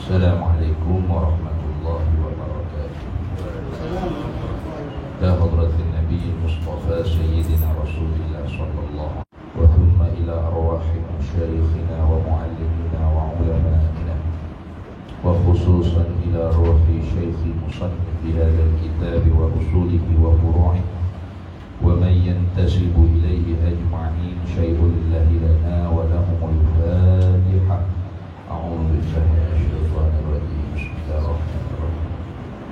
Assalamualaikum warahmatullahi wabarakatuh. Ya hadratin Nabi Mustafa Sayyidina Rasulillah sallallahu wa thumma ila arwahi masyayikhina wa muallimina wa ulama'ina wa khususan ila ruhi syaikhi musannif hadzal kitab wa usulihi wa furu'ihi wa man yantasibu ilayhi ajma'in syai'un lillahi lana wa lahumul Fatiha. A'udzu billahi minasyaitonir rajim. Bismillahirrahmanirrahim.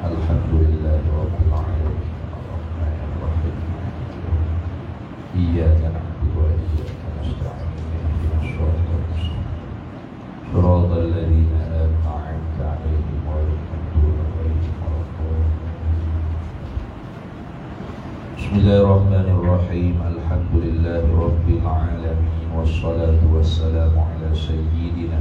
Alhamdulillahi rabbil alamin. Arrahmanir rahim. Iyyaka na'budu wa iyyaka nasta'in. Ihdinas siratal mustaqim. Shiratal ladzina an'amta 'alaihim ghairil maghdubi 'alaihim waladdallin. Bismillahirrahmanirrahim. Alhamdulillahi rabbil alamin. Wassalatu wassalamu ala sayyidina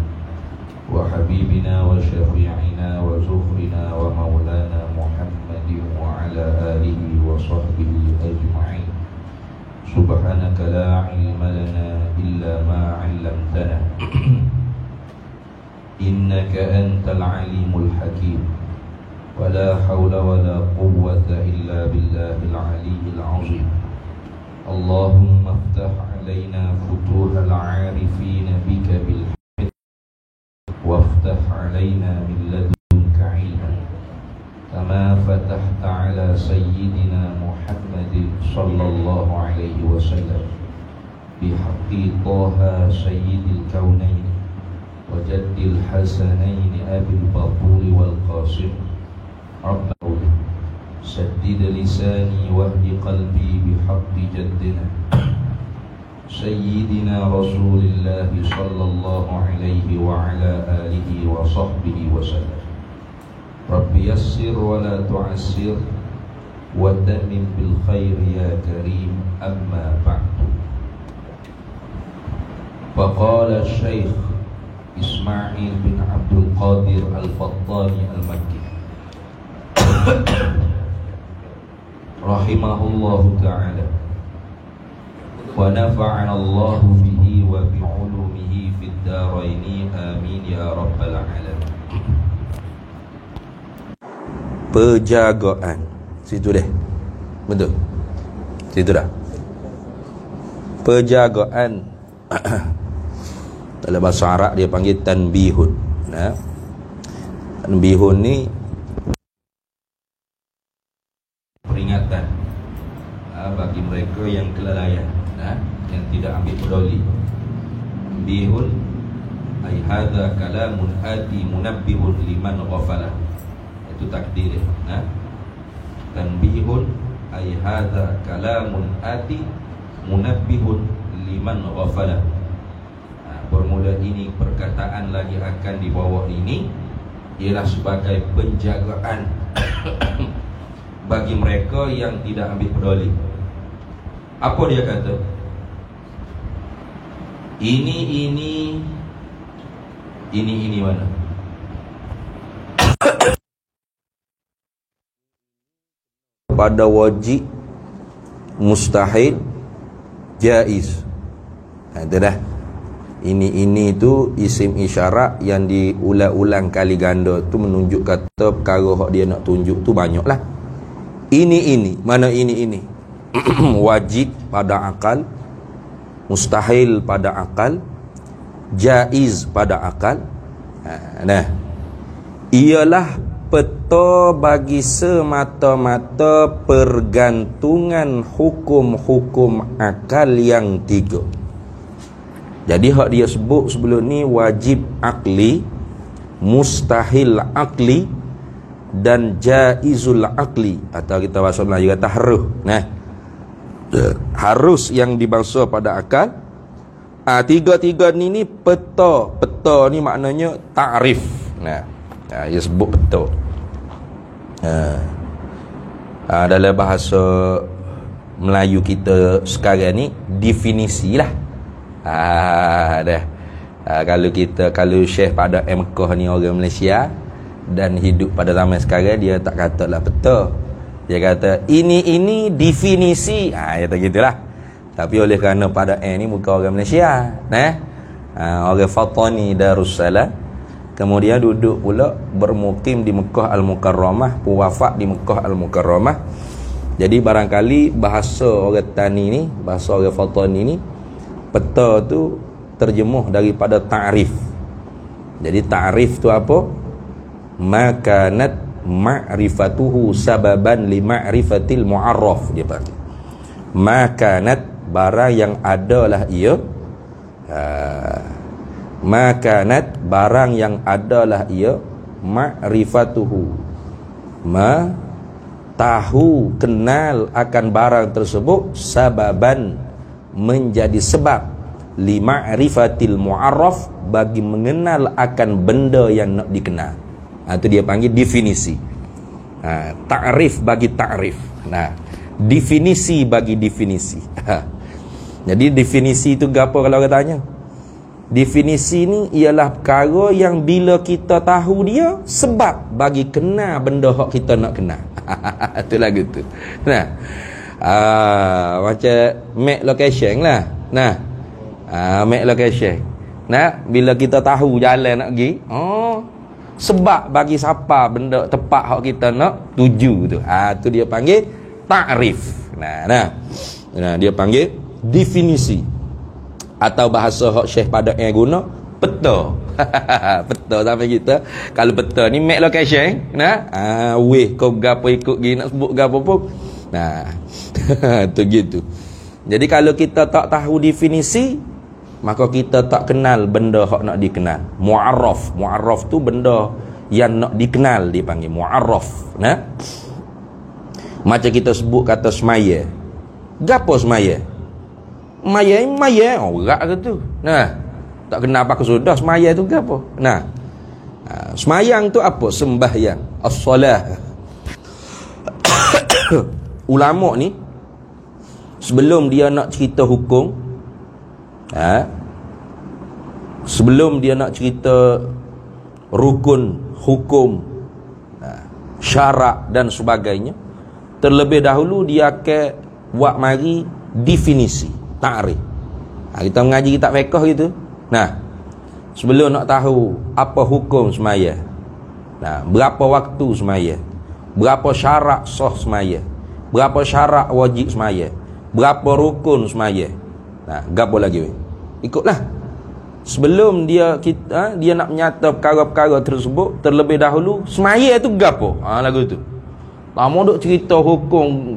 wa habibina wa syafi'ina wa zuhrina wa maulana Muhammadin wa ala alihi wa sahbihi ajma'in. Subhanaka la ilma lana illa ma 'allamtana innaka antal alimul hakim. Wa la hawla wa la quwwata illa billahil aliyyil azim. Allahumma iftah 'alaina futuhal 'arifina bika bil وافتح علينا من لدنك علما كما فتحت على سيدنا محمد صلى الله عليه وسلم بحق طه سيد الكونين وجد الحسنين أبي البطول والقاسم رب سدد لساني واهد قلبي بحق جدنا سيدنا رسول الله صلى الله عليه وعلى آله وصحبه وسلم. رب يسر ولا تعسر وتمم بالخير يا كريم. أما بعد، فقال الشيخ إسماعيل بن عبد القادر الفطاني المكي رحمه الله تعالى wa nafa'ana Allah bihi wa bi'ulumihi fid daraini amin ya rabbal alamin. Penjagaan. Situ deh. Betul. Situ dah. Penjagaan. Dalam bahasa Arab dia panggil tanbihun. Nah. Tanbihun ni peringatan bagi mereka yang kelalaian, yang tidak ambil peduli. Bihun ay hadza kalamun ati munabbihun liman ghafala. Itu takdir dia. Dan bihun ay hadza kalamun ati munabbihun liman ghafala. Bermula ini perkataan lagi akan dibawa ini ialah sebagai penjagaan bagi mereka yang tidak ambil peduli. Apa dia kata? Ini mana? Pada wajib, mustahil, jaiz. Itu dah. Ini tu isim isyarat yang diulang-ulang kali ganda tu menunjuk kata perkara hak dia nak tunjuk tu banyaklah. Ini mana ini? Wajib pada akal, mustahil pada akal, jaiz pada akal. Nah, ialah peta bagi semata-mata pergantungan hukum-hukum akal yang tiga. Jadi hak dia sebut sebelum ni wajib akli, mustahil akli dan jaizul akli, atau kita bahasa Melayu kata harus. Nah, harus yang dibangsa pada akal. Tiga-tiga ni peta. Peta ni maknanya ta'rif. Nah, dia sebut peta. Dalam bahasa Melayu kita sekarang ni definisi lah. Kalau Syekh pada Mekah ni orang Malaysia dan hidup pada zaman sekarang, dia tak katalah peta. Dia kata ini definisi. Dia kata gitulah. Tapi oleh kerana pada ni bukan orang Malaysia, orang Fatani Darussalam, kemudian duduk pula bermukim di Mekah Al-Mukarramah, wafat di Mekah Al-Mukarramah. Jadi barangkali bahasa orang Tani ni, bahasa orang Fatani ni, peta tu terjemuh daripada ta'rif. Jadi ta'rif tu apa? Makanat ma'rifatuhu sababan li ma'rifatil mu'arraf, dia panggil. Makanat, barang yang adalah ia, makanat, barang yang adalah ia, ma'rifatuhu, tahu, kenal akan barang tersebut, sababan, menjadi sebab, li ma'rifatil mu'arraf, bagi mengenal akan benda yang nak dikenal. Itu dia panggil definisi. Ta'rif bagi ta'rif. Definisi bagi definisi. Jadi definisi itu apa kalau orang tanya? Definisi ni ialah perkara yang bila kita tahu dia, sebab bagi kenal benda hak kita nak kenal. Itu lagu tu. Macam map location lah. Map location. Bila kita tahu jalan nak pergi, sebab bagi siapa benda tepat hak kita nak tuju tu. Tu dia panggil ta'rif. Dia panggil definisi. Atau bahasa hak Syekh Padak yang guna, peta. Peta sampai kita. Kalau peta ni map location, kau gapo ikut gini nak sebut gapo pun. Tu gitu. Jadi kalau kita tak tahu definisi, maka kita tak kenal benda hak nak dikenal. Mu'arraf. Mu'arraf tu benda yang nak dikenal, dipanggil mu'arraf. Macam kita sebut kata semaya. Gapo semaya? Maya, orang ke tu. Tak kenal apa sudah semaya tu gapo. Semayang tu apa? Sembahyang. As-salah. Ulama ni sebelum dia nak cerita hukum, sebelum dia nak cerita rukun, hukum, syarak dan sebagainya, terlebih dahulu dia akan buat mari definisi, ta'rif. Kita mengaji kitab fiqh gitu. Sebelum nak tahu apa hukum semaya, berapa waktu semaya, berapa syarak sah semaya, berapa syarak wajib semaya, berapa rukun semaya, gapo lagi ikutlah. Sebelum dia nak menyata perkara-perkara tersebut, terlebih dahulu semaya tu gapo, lagu tu. Lama duk cerita hukum,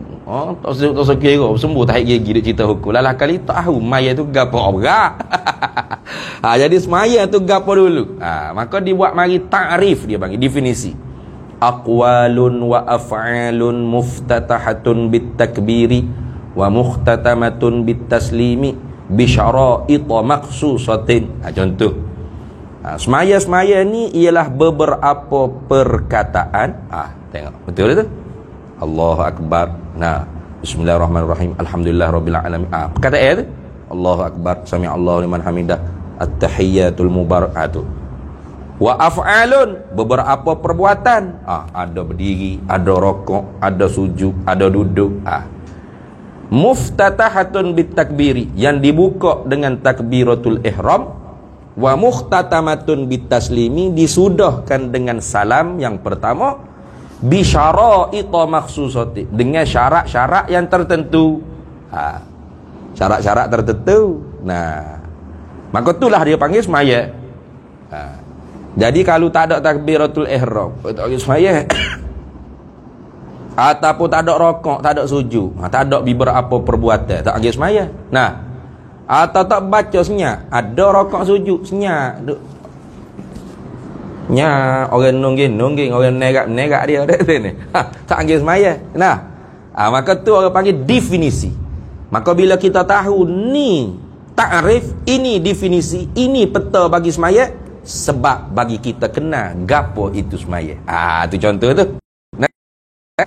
tak sekira sembuh tak gigi duk cerita hukum. Lalah kali tahu maya tu gapo berat. Jadi semaya tu gapo dulu. Maka dibuat mari ta'rif, dia panggil definisi. Aqwalun wa af'alun muftatahatun bitakbiri wa mukhtatamatun bitaslimi bi syara'ita makhsusatin. Contoh. Semaya ni ialah beberapa perkataan. Tengok, betul tu? Allahu Akbar. Bismillahirrahmanirrahim. Alhamdulillahirabbil alamin. Perkataan tu. Allahu Akbar. Sami'allahu liman hamidah. At-tahiyyatul mubarakatuh. Wa af'alun, beberapa perbuatan. Ada berdiri, ada rokok, ada sujud, ada duduk. Muftatahatun bitakbiri, yang dibuka dengan takbiratul ihram. Wa mukhtatamatun bitaslimi, disudahkan dengan salam yang pertama. Bi syara'ita makhsusati, dengan syarat-syarat yang tertentu. Syarat-syarat tertentu. Maka itulah dia panggil semaya. Jadi kalau tak ada takbiratul ihram, tak panggil semaya. Ataupun tak ada rokok, tak ada sujud, tak ada beberapa perbuatan, tak panggil semaya. Atau tak baca senyap, ada rokok sujud senyap, orang nungging orang nerak dia ni. Tak panggil semaya. Maka tu orang panggil definisi. Maka bila kita tahu ni ta'rif, ini definisi, ini peta bagi semaya, sebab bagi kita kenal gapo itu semaya. Tu contoh tu.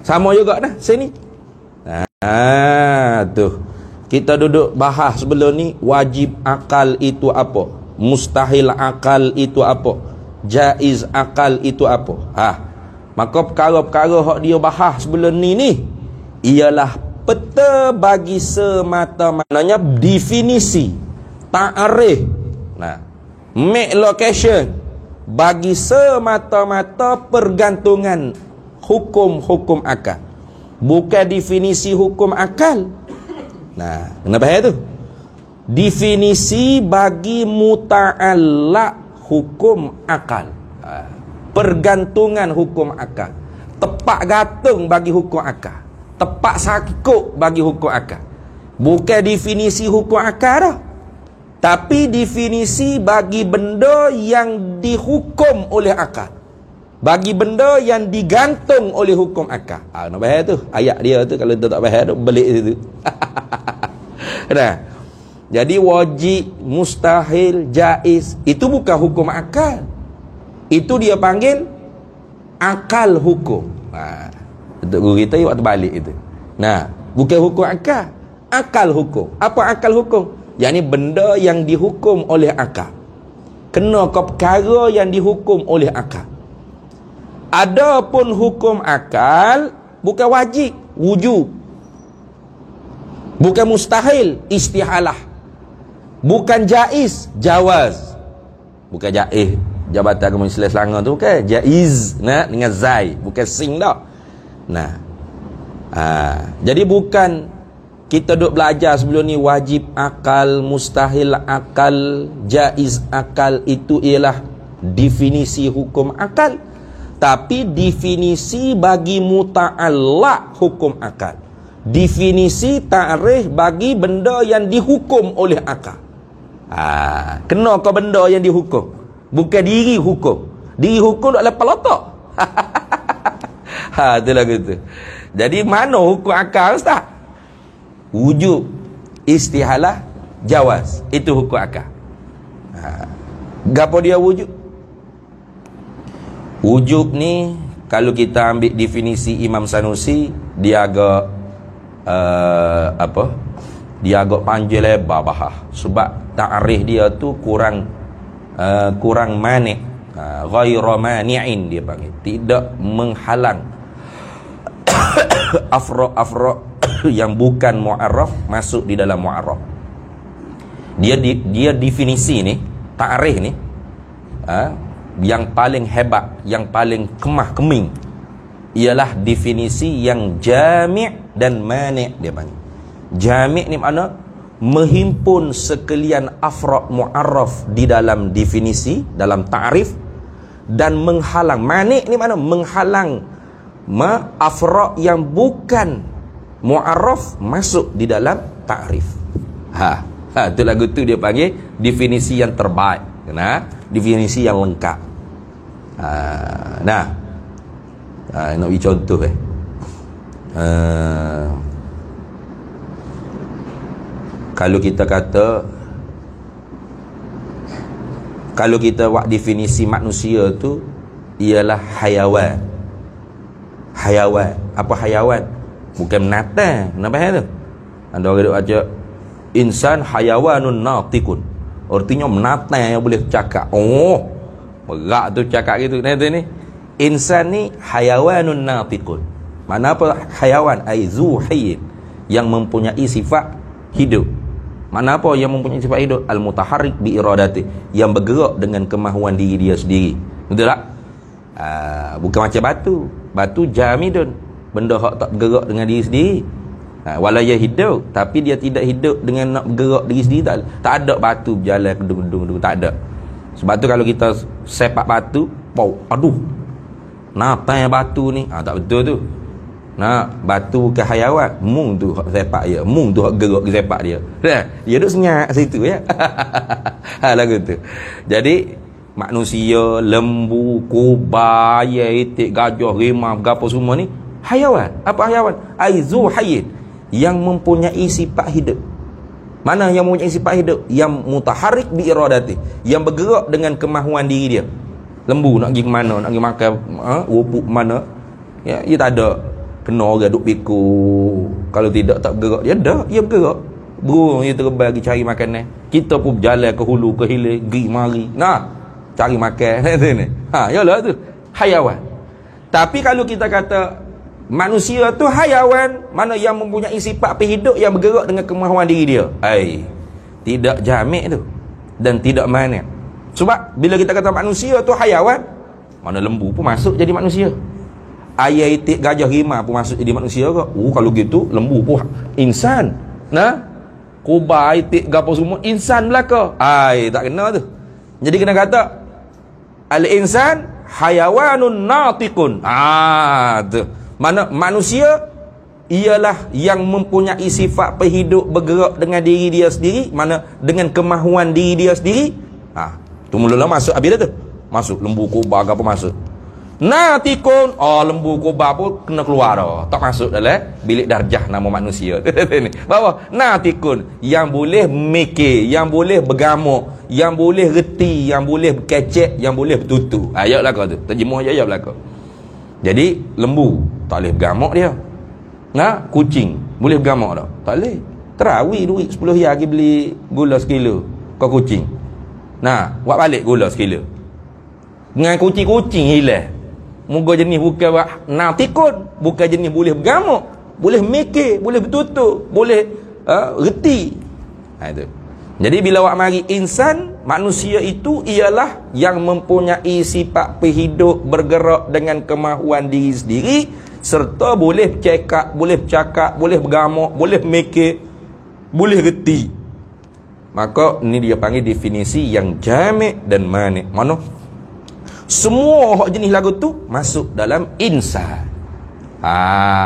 Sama juga sini. Tu kita duduk bahas sebelum ni, wajib akal itu apa, mustahil akal itu apa, jaiz akal itu apa. Maka perkara-perkara hak dia bahas sebelum ni ialah peta bagi semata-matanya definisi, ta'rif. Make location. bagi semata-mata pergantungan hukum-hukum akal, bukan definisi hukum akal. Nah, kenapa itu? Definisi bagi muta'allaq hukum akal, pergantungan hukum akal, tepak gantung bagi hukum akal, tepak sakut bagi hukum akal. Bukan definisi hukum akal dah, tapi definisi bagi benda yang dihukum oleh akal, bagi benda yang digantung oleh hukum akal. Nak faham tu? Ayat dia tu kalau tak faham tu belik situ. Nah, jadi wajib, mustahil, jaiz itu bukan hukum akal. Itu dia panggil akal hukum. Untuk guru kita waktu balik itu. Nah, bukan hukum akal, akal hukum. Apa akal hukum? Yakni benda yang dihukum oleh akal, kena ke perkara yang dihukum oleh akal. Adapun hukum akal bukan wajib, wujub. Bukan mustahil, istihalah. Bukan jaiz, jawaz. Bukan jaiz, Jabatan Agama Islam Selangor tu bukan jaiz, nah, dengan zai, bukan sing dah. Nah, jadi bukan kita duk belajar sebelum ni wajib akal, mustahil akal, jaiz akal, itu ialah definisi hukum akal, tapi definisi bagi muta'allaq hukum akal, definisi ta'rif bagi benda yang dihukum oleh akal. Kena ke benda yang dihukum, bukan diri hukum. Diri hukum tak lepas letak. Itulah gitu. Jadi mana hukum akal, Ustaz? Wujub, istihalah, jawaz. Itu hukum akal. Gapo dia wujub? Wujub ni kalau kita ambil definisi Imam Sanusi, dia agak dia agak panjang lebar bahas, sebab ta'rif dia tu kurang mani', ghairu mani'in dia panggil, tidak menghalang afra' yang bukan mu'arraf masuk di dalam mu'arraf. Dia definisi ni, ta'rif ni, yang paling hebat, yang paling kemah keming ialah definisi yang jami' dan mani' dia panggil. Jami' ni makna menghimpun sekalian afra' mu'arraf di dalam definisi, dalam ta'rif, dan menghalang. Mani' ni makna menghalang afra' yang bukan mu'arraf masuk di dalam ta'rif. Itu lagu tu dia panggil definisi yang terbaik. Nah, definisi yang lengkap. Nak bagi contoh kalau kita kata, kalau kita buat definisi manusia tu ialah hayawan. Hayawan, apa hayawan? Bukan binatang. Kenapa tu? Ada orang duk baca insan hayawanun natiqun, artinya binatang yang boleh cakap. Oh, berat tu cakap gitu. Ni insan ni hayawanun natiqun. Mana apa hayawan? Ai zu hayyin, yang mempunyai sifat hidup. Mana apa yang mempunyai sifat hidup? Al-mutaharrik bi iradati, yang bergerak dengan kemahuan diri dia sendiri. Betul tak? Bukan macam batu. Batu jamidun, benda hak tak bergerak dengan diri sendiri. Walau ia hidup, tapi dia tidak hidup dengan nak bergerak diri sendiri. Tak ada batu berjalan gedung-gedung, tak ada. Sebab tu kalau kita sepak batu, aduh, natai batu ni, tak betul tu. Batu bukan hayawan, mung tu hak sepak dia, mung tu hak gerak ke sepak dia. Dia duduk senyap situ ya. Lagu tu. Jadi manusia, lembu, kuba, itik, gajah, rimau, gapo semua ni hayawan. Apa hayawan? Aizu hayyin, yang mempunyai sifat hidup. Mana yang mempunyai sifat hidup? Yang mutaharrik bi iradati, yang bergerak dengan kemahuan diri dia. Lembu nak pergi ke mana, nak pergi makan rupuk mana, ya, dia tak ada kena orang duk piku. Kalau tidak tak bergerak, dia dah, dia bergerak. Burung dia terbang pergi cari makanan. Kita pun berjalan ke hulu ke hilir, pergi mari, cari makan. Yalah tu hayawan. Tapi kalau kita kata manusia tu hayawan, mana yang mempunyai sifat hidup yang bergerak dengan kemahuan diri dia, tidak jamak tu dan tidak mani'. Sebab bila kita kata manusia tu hayawan, mana lembu pun masuk jadi manusia. Ayam, itik, gajah, rimau pun masuk jadi manusia ke? Kalau gitu lembu pun insan. Nah, kuba, itik, gapo semua insan belaka. Tak kena tu. Jadi kena kata al-insan hayawanun natiqun. Tu. Mana manusia ialah yang mempunyai sifat berhidup, bergerak dengan diri dia sendiri, mana dengan kemahuan diri dia sendiri. Tu mula-mula masuk habis dah tu. Masuk lembu, kuba, apa masuk. Natikun, lembu, kuba pun kena keluar dah. Tak masuk dalam bilik darjah nama manusia. Bahawa natikun, yang boleh mikir, yang boleh bergamuk, yang boleh reti, yang boleh berkecek, yang boleh bertutu. Ayat belaka tu. Terjemuh ayat belaka. Jadi lembu tak boleh bergamuk dia. Kucing boleh bergamuk tak? Tak boleh. Terawih duit 10 riyal pergi beli gula sekilo kau kucing. Buat balik gula sekilo. Dengan kucing-kucing hilang. Moga jenis bukan natikun, bukan jenis boleh bergamuk, boleh mikir, boleh bertutur, boleh reti. Itu. Jadi bila awak mari insan, manusia itu ialah yang mempunyai sifat berhidup, bergerak dengan kemahuan diri sendiri, serta boleh bercakap, boleh bergamuk, boleh mikir, boleh reti. Maka ni dia panggil definisi yang jami' dan mani'. Mana? Semua hak jenis lagu tu masuk dalam insan.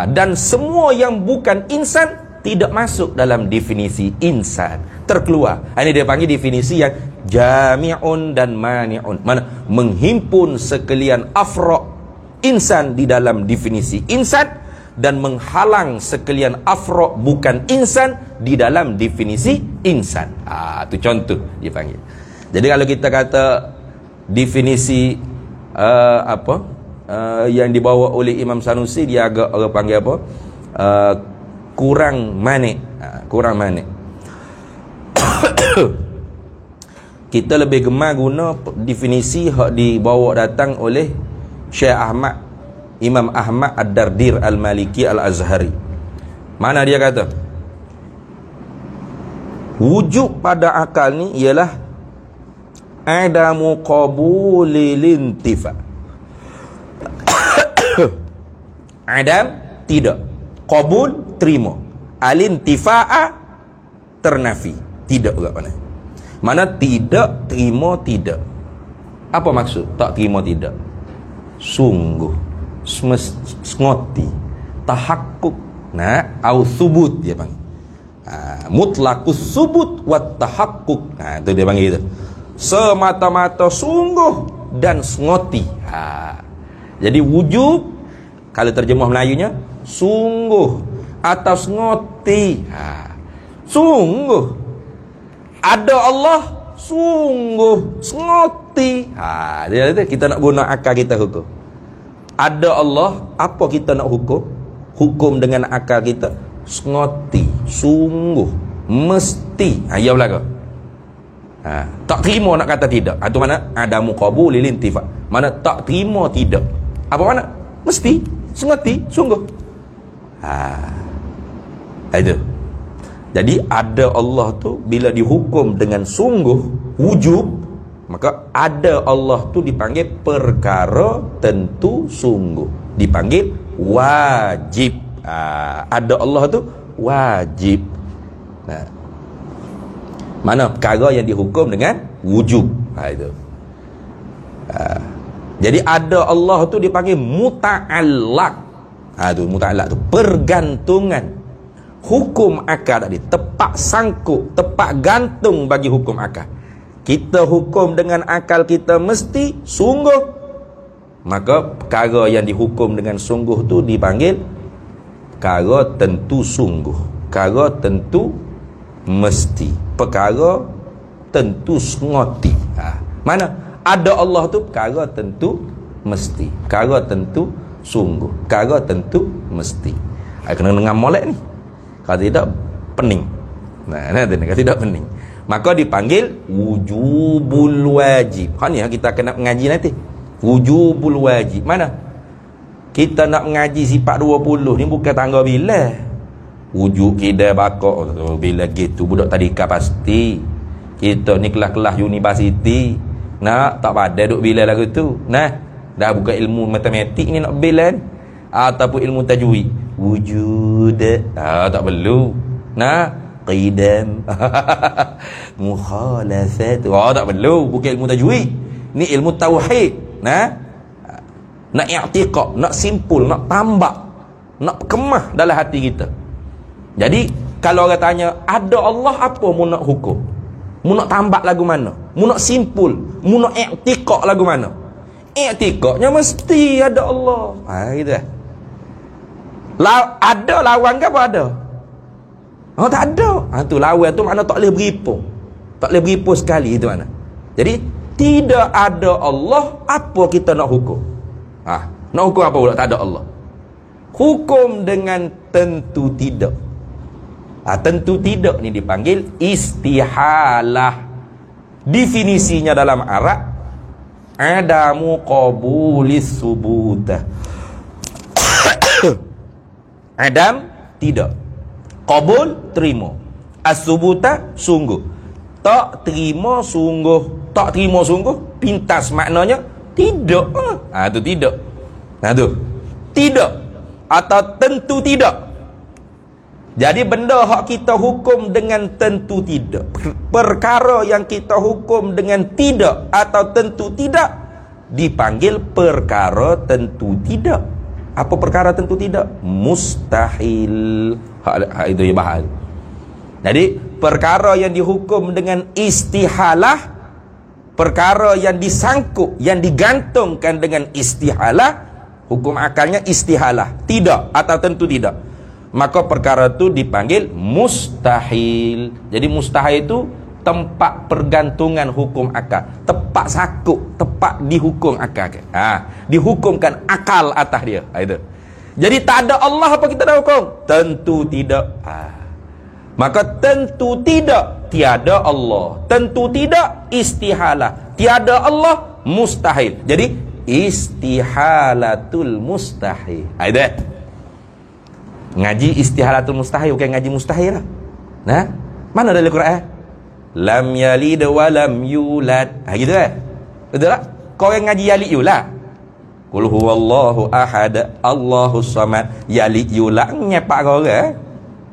Dan semua yang bukan insan tidak masuk dalam definisi insan. Terkeluar. Ini dia panggil definisi yang jami'un dan mani'un. Mana? Menghimpun sekalian afra' insan di dalam definisi insan, dan menghalang sekalian afra' bukan insan di dalam definisi insan. Itu contoh dia panggil. Jadi kalau kita kata definisi yang dibawa oleh Imam Sanusi, dia agak orang panggil apa? Kurang manik. Kurang manik. Kita lebih gemar guna definisi hak dibawa datang oleh Syekh Ahmad, Imam Ahmad Ad-Dardir Al-Maliki Al-Azhari. Mana dia kata? Wujud pada akal ni ialah adamu qabulil intifa. Adam tidak, qabul terima, al-intifa'a ternafi, tidak juga mana tidak terima tidak. Apa maksud tak terima tidak? Sungguh, ngoti, tahakkuk, au subut dia panggil. Mutlaqus subut wat tahakkuk. Itu dia panggil itu. Semata-mata sungguh dan ngoti. Jadi wujub, kalau terjemah Melayunya, sungguh atau ngoti. Sungguh ada Allah, sungguh ngoti. Dia kita nak guna akal kita hukum. Ada Allah, apa kita nak hukum? Hukum dengan akal kita. Ngoti, sungguh, mesti. Ya belaka. Tak terima nak kata tidak. Itu mana? Adamu qabulil intifa. Mana tak terima tidak. Apa mana? Mesti, sengati, sungguh. Itu. Jadi ada Allah tu bila dihukum dengan sungguh, wujub, maka ada Allah tu dipanggil perkara tentu sungguh, dipanggil wajib. Ada Allah tu wajib. Mana perkara yang dihukum dengan wujub. Itu. Jadi ada Allah tu dipanggil muta'allaq. Itu muta'allaq tu pergantungan. Hukum akal tadi tepat sangkut, tepat gantung bagi hukum akal. Kita hukum dengan akal kita mesti sungguh, maka perkara yang dihukum dengan sungguh tu dipanggil perkara tentu sungguh, perkara tentu mesti, perkara tentu ngoti. Mana ada Allah tu perkara tentu mesti, perkara tentu sungguh, perkara tentu mesti. Kena dengan molek ni. Kalau tidak pening. Kalau tidak pening, maka dipanggil wujubul wajib. Ni kita kena mengaji nanti. Wujubul wajib. Mana? Kita nak mengaji sifat 20 ni bukan tangga bila. Wujud kidai bakok bila gitu budak tadika pasti. Kita ni kelas-kelas universiti Nah, tak pandai duk bila lagu tu. Nah, dah bukan ilmu matematik ni nak bila ni. Ataupun ilmu tajwid. Wujud. Tak perlu. Nah, qidam. Mukhalafat. Tak perlu. Bukan ilmu tajwid. Ni ilmu tauhid. Nah, nak i'tiqad, nak simpul, nak tambak, nak kemah dalam hati kita. Jadi kalau orang tanya ada Allah, apa mu nak hukum? Mu nak tambak lagu mana? Mu nak simpul, mu nak i'tiqad lagu mana? I'tiqadnya mesti ada Allah. Gitu lah. Ada lawan ke apa ada? Tak ada. Tu lawan tu makna tak boleh beripung. Tak boleh beripung sekali, itu mana. Jadi tidak ada Allah, apa kita nak hukum? Nak hukum apa pula? Tak ada Allah. Hukum dengan tentu tidak. Tentu tidak ni dipanggil istihalah. Definisinya dalam Arab, adamu qabulis subutah. Adam, tidak. Qabul, terima. As-subutah, sungguh. Tak terima sungguh. Tak terima sungguh, pintas maknanya tidak. Tu tidak. Tu tidak atau tentu tidak. Jadi benda hak kita hukum dengan tentu tidak, perkara yang kita hukum dengan tidak atau tentu tidak, dipanggil perkara tentu tidak. Apa perkara tentu tidak? Mustahil. Itu ya bahal. Jadi perkara yang dihukum dengan istihalah, perkara yang disangkut, yang digantungkan dengan istihalah, hukum akalnya istihalah, tidak atau tentu tidak, maka perkara itu dipanggil mustahil. Jadi mustahil itu tempat pergantungan hukum akal, tempat sakut, tempat dihukum akal. Dihukumkan akal atas dia. Itu. Jadi tak ada Allah, apa kita dah hukum? Tentu tidak. Maka tentu tidak, tiada Allah. Tentu tidak, istihalah. Tiada Allah, mustahil. Jadi istihalatul mustahil. Itu. Ngaji istihalatul mustahil, bukan ngaji mustahil lah. Nah, mana dalam Quran? Lam yalid wa lam yulad. Gitu betul tak? Kau yang ngaji yalid yulad. Qul huwallahu ahad, Allahus samad. Yalid yulad nyepak kau orang.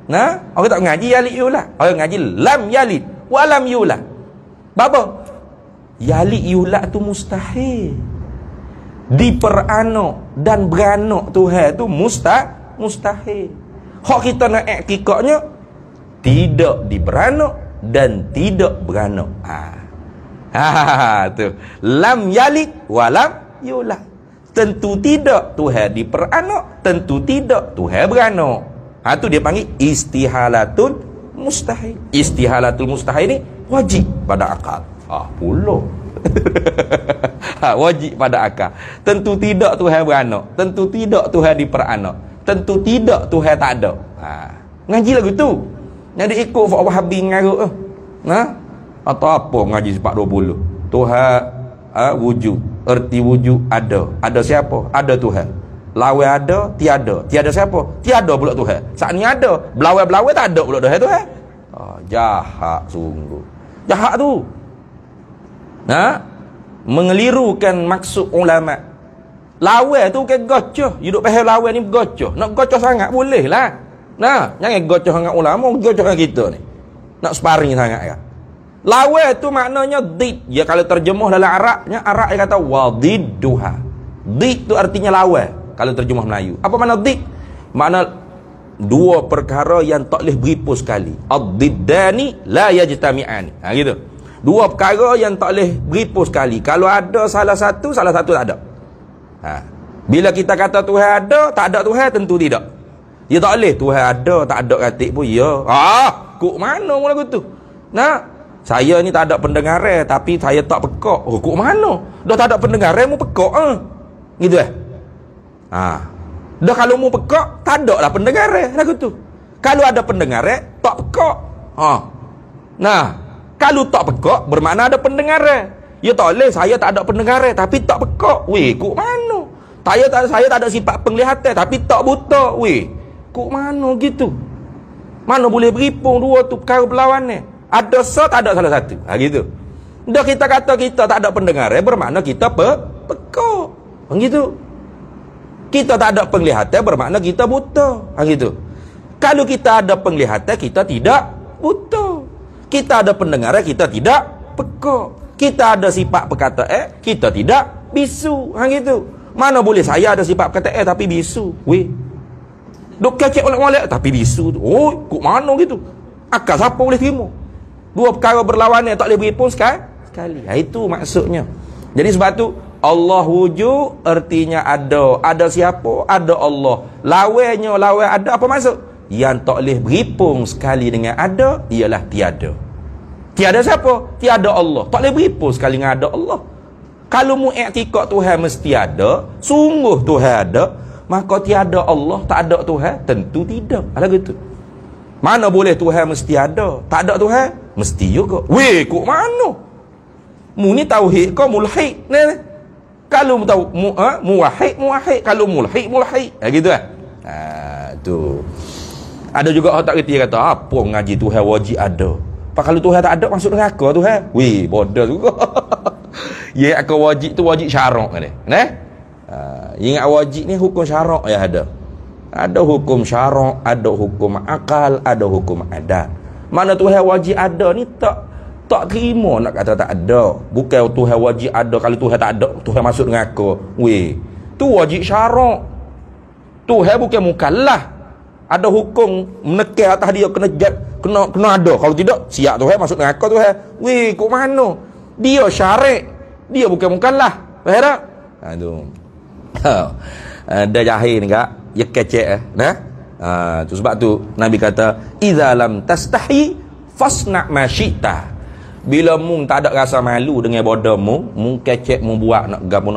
Nah, orang tak ngaji yalid yulad. Orang ngaji lam yalid wa lam yulad. Bapa? Yalid yulad tu mustahil. Diperanak dan beranak Tuhan tu mustahil. Hak kita nak iktikadnya tidak diberanak dan tidak beranak. Tu. Lam yalid wa lam yulad. Tentu tidak Tuhan diperanak, tentu tidak Tuhan beranak. Tu dia panggil istihalatul mustahil. Istihalatul mustahil ni wajib pada akal. Puluh. Wajib pada akal. Tentu tidak Tuhan beranak, tentu tidak Tuhan diperanak, tentu tidak Tuhan tak ada. Ngaji lagu tu. Jadi ikut Fak Wahabi ngaruk. Atau apa ngaji sepak 20. Tuhan wujud, erti wujud ada. Ada siapa? Ada Tuhan. Lawan ada, tiada. Tiada siapa? Tiada pula Tuhan. Saat ni ada, belawai-belawai tak ada pula Tuhan. Jahat sungguh. Jahat tu. Mengelirukan maksud ulama. Lawan tu bukan gocoh. You duk faham lawan ni gocoh. Nak gocoh sangat boleh lah. Jangan gocoh dengan ulama, gocoh dengan kita ni. Nak sparring sangat kan. Lawan tu maknanya did. Ya kalau terjemuh dalam Arabnya, Arab dia kata wadidduha. Did tu artinya lawan kalau terjemah Melayu. Apa makna did? Makna dua perkara yang tak boleh beripu sekali. Ad-diddani la yajtami'ani. Gitu. Dua perkara yang tak boleh beripu sekali. Kalau ada salah satu tak ada. Bila kita kata Tuhan ada, tak ada Tuhan, tentu tidak. Ya tak boleh Tuhan ada, tak ada katik pun ya. Kok mana mula gitu? Saya ni tak ada pendengaran tapi saya tak pekak. Kok mana? Dah tak ada pendengaran mu pekak gitu dah kalau mu pekak, tak ada lah pendengaran lagu tu. Kalau ada pendengaran, tak pekak. Kalau tak pekak bermakna ada pendengaran. Ya tak boleh saya tak ada pendengaran tapi tak pekak. Kok mana? Saya tak ada sifat penglihatan tapi tak buta. Kok mana gitu? Mana boleh beripung dua tu perkara berlawan ni? Ada tak ada salah satu. Gitu. Dah kita kata kita tak ada pendengar, bermakna kita pekak. Begitu. Kita tak ada penglihatan, bermakna kita buta. Gitu. Kalau kita ada penglihatan, kita tidak buta. Kita ada pendengar, kita tidak pekak. Kita ada sifat perkata kita tidak bisu. Gitu. Mana boleh saya ada sifat perkata tapi bisu. Weh. Dok kecek oleh-oleh tapi bisu. Oh, kok mana gitu? Akal siapa boleh terima? Dua perkara berlawanan tak boleh beri pun sekali. Itu maksudnya. Jadi sebab tu Allah wujud artinya ada. Ada siapa? Ada Allah. Lawannya lawan ada apa maksud? Yang tak boleh berhipung sekali dengan ada ialah tiada. Tiada siapa? Tiada Allah. Tak boleh berhipung sekali dengan ada Allah. Kalau mu i'tikad Tuhan mesti ada, sungguh Tuhan ada, maka tiada Allah, tak ada Tuhan, tentu tidak. Ada gitu. Mana boleh Tuhan mesti ada? Tak ada Tuhan? Mesti juga. Weh, kok mana? Mu ni tauhid kau mulhid. Kalau mu tahu muwahhid. Kalau mulhid. Gitu tu. Ada juga orang tak kerti kata apa ngaji Tuhan wajib ada. Pak kalau Tuhan tak ada masuk neraka Tuhan. Weh, bodoh juga. Ya akan wajib tu wajib syarak ni. Ingat wajib ni hukum syarak ya ada. Ada hukum syarak, ada hukum akal, ada hukum adat. Mana Tuhan wajib ada ni tak terima nak kata tak ada. Bukan Tuhan wajib ada, kalau Tuhan tak ada Tuhan masuk neraka. Weh, tu wajib syarak. Tuhan bukan mukallaf. Ada hukum menekan atas dia kena ada. Kalau tidak siap Tuhan masuk neraka Tuhan. Weh, kok mana? Dia syarak. Dia bukan mukallaf. Faham tak? Aduh. Dah jahil ni kak. Ya kecek tu sebab tu Nabi kata idza lam tastahi fasna ma syi'ta. Bila mung tak ada rasa malu dengan bodoh mung kecek mung buat nak gapo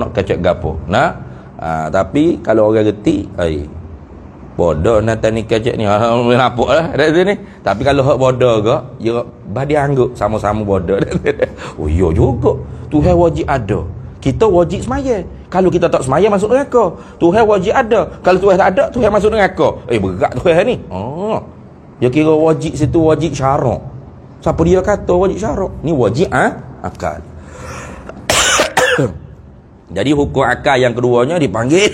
nak kecek gapo. Tapi kalau orang reti bodoh nak tani kecek ni nampaklah dari sini. Tapi kalau hak bodoh ke ya dia anggap sama-sama bodoh. Oh iya juga. Tuhan wajib ada. Kita wajib semaya. Kalau kita tak semaya masuk neraka. Tuhan wajib ada. Kalau Tuhan tak ada, Tuhan masuk neraka. Berat Tuhan ni. Dia kira wajib situ wajib syarak. Siapa dia kata wajib syarak? Ni wajib akal. Jadi hukum akal yang keduanya dipanggil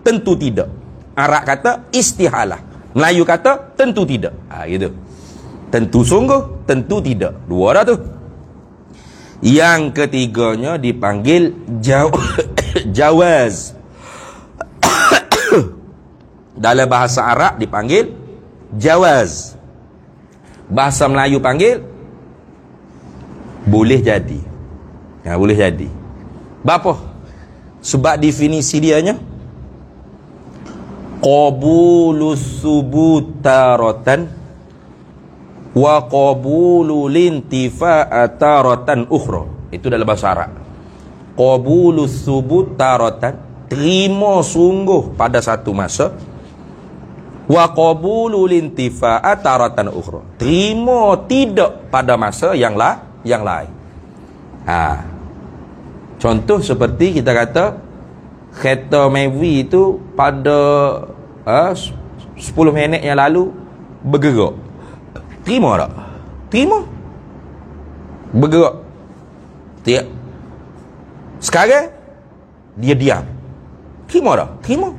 tentu tidak. Arab kata istihalah. Melayu kata tentu tidak. Gitu. Tentu sungguh, tentu tidak. Dua dah tu. Yang ketiganya dipanggil jawaz. Dalam bahasa Arab dipanggil jawaz. Bahasa Melayu panggil boleh jadi. Boleh jadi. Berapa? Sebab definisi dianya qabulus subut taratan wa qabulul intifa'a taratan ukhra. Itu dalam bahasa Arab. Qabulus subut taratan, terima sungguh pada satu masa, wa qabulul intifa'a taratan ukhra, terima tidak pada masa yang lain. Contoh seperti kita kata kereta Mavi itu pada 10 minit yang lalu bergerak. Terima tak? Terima. Bergerak. Tiap. Sekarang dia diam. Terima tak? Terima.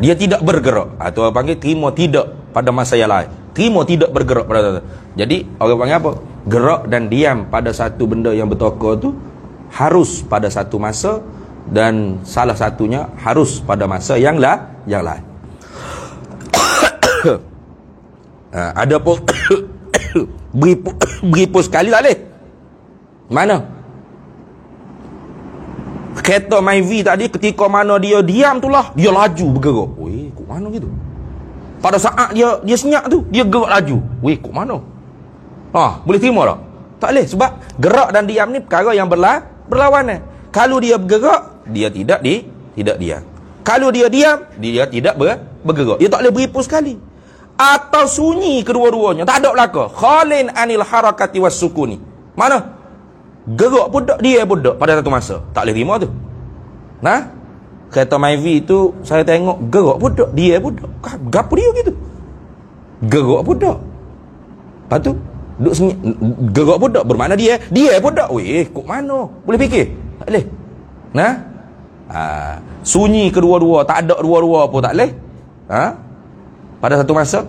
Dia tidak bergerak. Atau orang panggil terima tidak pada masa yang lain. Terima tidak bergerak pada. Jadi orang panggil apa? Gerak dan diam pada satu benda yang bertokar tu harus pada satu masa, dan salah satunya harus pada masa yang lain. Ada pun beri pun sekali tak boleh. Mana? Kereta Myvi tadi ketika mana dia diam tu lah, dia laju bergerak. Weh, kok mana gitu? Pada saat dia senyap tu, dia gerak laju. Weh, kok mana? Boleh terima tak? Tak boleh, sebab gerak dan diam ni perkara yang berlawanan. Kalau dia bergerak, dia tidak diam. Kalau dia diam, dia tidak bergerak. Dia tak boleh beri pun sekali. Atau sunyi kedua-duanya, tak ada belaka. Khalin anil harakati was sukuni. Mana? Gerak pun tak, dia pun tak pada satu masa. Tak boleh terima tu. Kereta Myvi itu saya tengok gerak pun tak, dia pun tak. Gapo dia gitu? Gerak pun tak. Lepas tu Duk gerak pun tak, bermakna dia pun tak. Weh, kok mana? Boleh fikir? Tak boleh. Nah, sunyi kedua-dua, tak ada dua-dua pun tak boleh. Pada satu masa,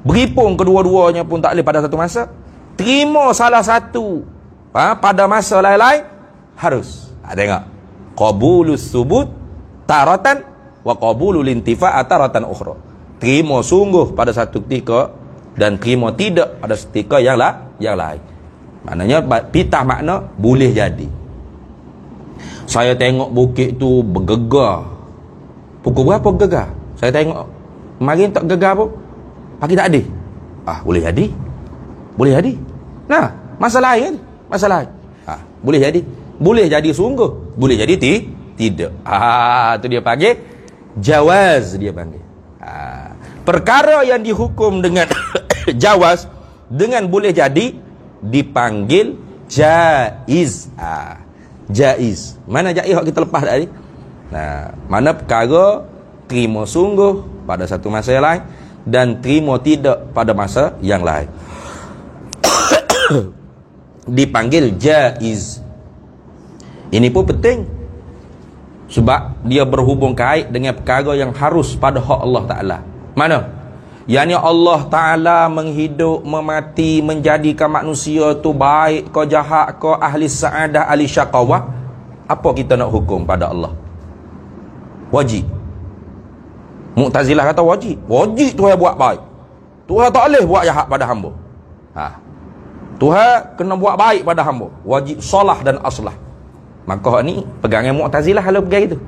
beripung kedua-duanya pun tak boleh pada satu masa. Terima salah satu pada masa lain-lain harus. Tengok, qabulus subut taratan wa qabulul intifa' taratan ukhra. Terima sungguh pada satu ketika dan terima tidak pada ketika yang lain. Maknanya pitah makna boleh jadi. Saya tengok bukit tu bergegar. Pukul berapa gegar? Saya tengok kemarin tak gegar pun. Pagi tak ada. Boleh jadi. Boleh jadi. Nah, masalah lain kan? Masalah lain. Boleh jadi. Boleh jadi sungguh. Boleh jadi tidak. Tu dia panggil jawaz, dia panggil. Perkara yang dihukum dengan jawaz, dengan boleh jadi, dipanggil jaiz. Jaiz. Mana jaiz yang kita lepas tadi? Nah, mana perkara terima sungguh pada satu masa yang lain dan terima tidak pada masa yang lain. Dipanggil jaiz. Ini pun penting sebab dia berhubung kait dengan perkara yang harus pada hak Allah Ta'ala. Mana? Yani Allah Ta'ala menghidup, memati, menjadikan manusia tu baik ke jahat ke, ahli sa'adah, ahli syaqawah. Apa kita nak hukum pada Allah? Wajib. Mu'tazilah kata wajib. Wajib Tuhan buat baik. Tuhan tak boleh buat jahat pada hamba. Tuhan kena buat baik pada hamba. Wajib solah dan aslah. Maka ni pegangan Mu'tazilah kalau pegang itu.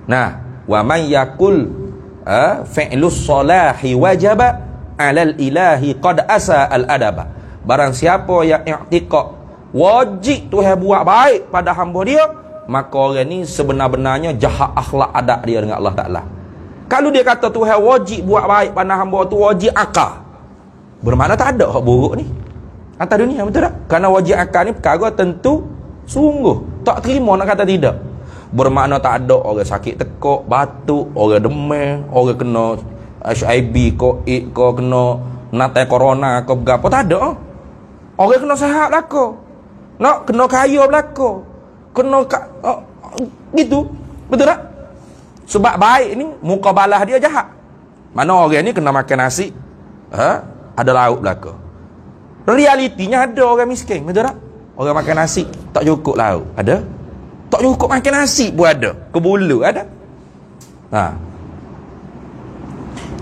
Nah, wa man yakul fi'lus salahi wajaba 'alal ilahi qad asa al adaba. Barang siapa yang i'tiqad wajib Tuhan buat baik pada hamba dia, maka orang ni sebenar-benarnya jahat akhlak adab dia dengan Allah Ta'ala. Kalau dia kata Tuhan wajib buat baik pada hamba tu, wajib akal, bermakna tak ada hak buruk ni atas dunia, betul tak? Kerana wajib akal ni perkara tentu sungguh, tak terima nak kata tidak. Bermakna tak ada orang sakit tekuk, batuk, orang demam, orang kena HIV ko, kena natai corona ko, berapa tak ada. Orang kena sihat belaka, nak kena kaya belaka, kena gitu, betul tak? Sebab baik ni mukabalah dia jahat. Mana orang ni kena makan nasi, ada lauk belaka. Realitinya ada orang miskin, betul tak? Orang makan nasi tak cukup lauk, ada? Tak cukup makan nasi pun ada. Kebulu ada.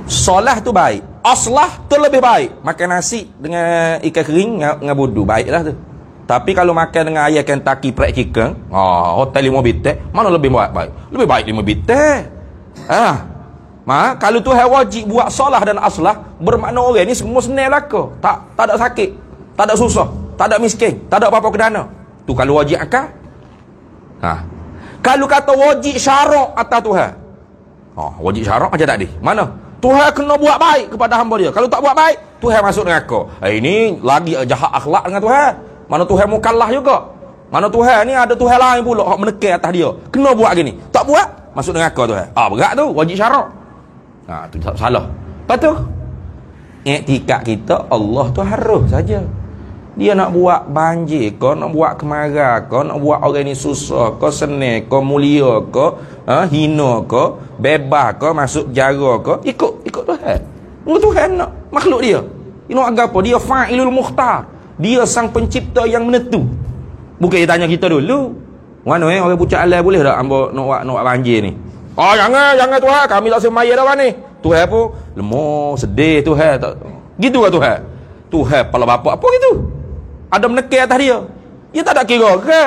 Solah tu baik. Aslah tu lebih baik. Makan nasi dengan ikan kering dengan budu, baiklah tu. Tapi kalau makan dengan ayam Kentucky fried chicken, hotel 5 bintang, mana lebih baik? Lebih baik 5 bintang. Kalau tu wajib buat solah dan aslah, bermakna orang ni semua senang belaka. Tak ada sakit, tak ada susah, tak ada miskin, tak ada apa-apa kedana. Tu kalau wajib akal. Kalau kata wajib syarak atas Tuhan, wajib syarak macam tak ada. Mana? Tuhan kena buat baik kepada hamba dia. Kalau tak buat baik, Tuhan masuk neraka. Ini lagi jahat akhlak dengan Tuhan. Mana Tuhan mukallaf juga. Mana Tuhan ni ada Tuhan lain pula hak menekan atas dia. Kena buat gini. Tak buat, masuk neraka Tuhan. Berat tu, wajib syarak. Tu salah. Lepas tu, iktikad kita Allah tu harus saja. Dia nak buat banjir ke, nak buat kemarau ke, nak buat orang ni susah ke, senang ke, mulia ke, hina ke, bebas ke, masuk jara ke, ikut Tuhan. Tuhan nak makhluk dia. Ini agak apa? Dia fa'ilul mukhtar. Dia sang pencipta yang menentu. Bukan dia tanya kita dulu. Mana orang pucat alai boleh tak hamba nak buat banjir ni? Jangan Tuhan, kami tak semaya dah ni. Tuhan pun lemah, sedih Tuhan tak. Gitu ke Tuhan? Tuhan kepala bapak apa gitu? Ada menekan atas dia. Dia tak ada kira ke?